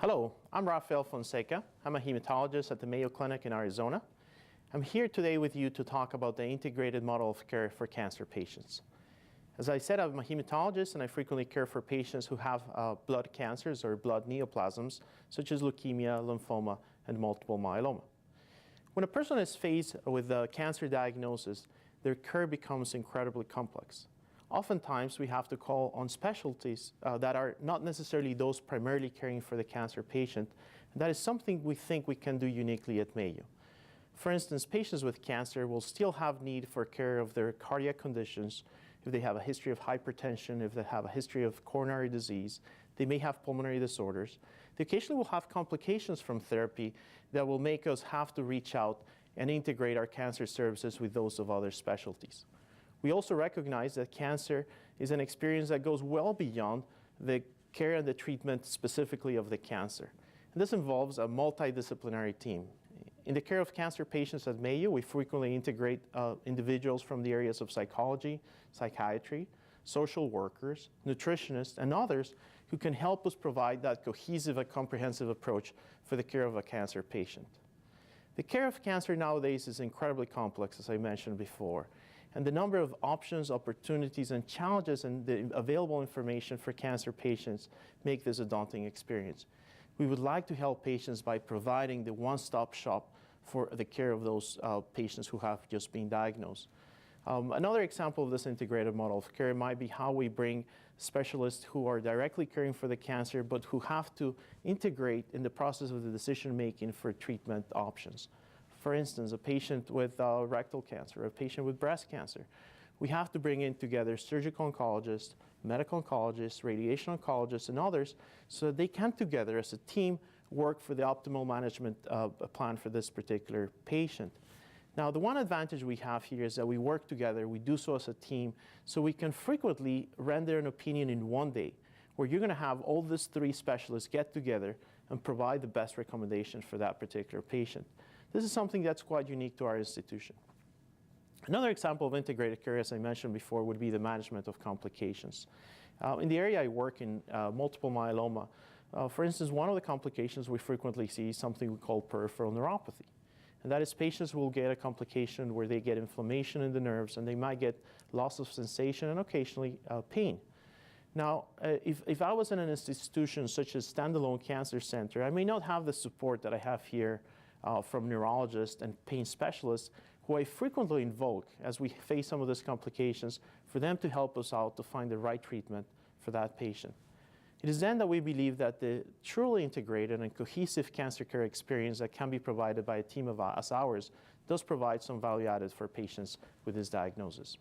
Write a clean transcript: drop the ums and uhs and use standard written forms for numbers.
Hello, I'm Rafael Fonseca. I'm a hematologist at the Mayo Clinic in Arizona. I'm here today with you to talk about the integrated model of care for cancer patients. As I said, I'm a hematologist and I frequently care for patients who have blood cancers or blood neoplasms, such as leukemia, lymphoma, and multiple myeloma. When a person is faced with a cancer diagnosis, their care becomes incredibly complex. Oftentimes, we have to call on specialties that are not necessarily those primarily caring for the cancer patient, and that is something we think we can do uniquely at Mayo. For instance, patients with cancer will still have need for care of their cardiac conditions, if they have a history of hypertension, if they have a history of coronary disease, they may have pulmonary disorders. They occasionally will have complications from therapy that will make us have to reach out and integrate our cancer services with those of other specialties. We also recognize that cancer is an experience that goes well beyond the care and the treatment specifically of the cancer. And this involves a multidisciplinary team. In the care of cancer patients at Mayo, we frequently integrate individuals from the areas of psychology, psychiatry, social workers, nutritionists, and others who can help us provide that cohesive and comprehensive approach for the care of a cancer patient. The care of cancer nowadays is incredibly complex, as I mentioned before, and the number of options, opportunities, and challenges and the available information for cancer patients make this a daunting experience. We would like to help patients by providing the one-stop shop for the care of those patients who have just been diagnosed. Another example of this integrated model of care might be how we bring specialists who are directly caring for the cancer but who have to integrate in the process of the decision-making for treatment options. For instance, a patient with rectal cancer, a patient with breast cancer. We have to bring in together surgical oncologists, medical oncologists, radiation oncologists, and others so that they can together as a team work for the optimal management plan for this particular patient. Now, the one advantage we have here is that we work together, we do so as a team, so we can frequently render an opinion in one day, where you're going to have all these three specialists get together and provide the best recommendation for that particular patient. This is something that's quite unique to our institution. Another example of integrated care, as I mentioned before, would be the management of complications. In the area I work in, multiple myeloma, for instance, one of the complications we frequently see is something we call peripheral neuropathy. And that is patients will get a complication where they get inflammation in the nerves and they might get loss of sensation and occasionally pain. Now, if I was in an institution such as standalone cancer center, I may not have the support that I have here from neurologists and pain specialists who I frequently invoke as we face some of these complications for them to help us out to find the right treatment for that patient. It is then that we believe that the truly integrated and cohesive cancer care experience that can be provided by a team as ours does provide some value added for patients with this diagnosis.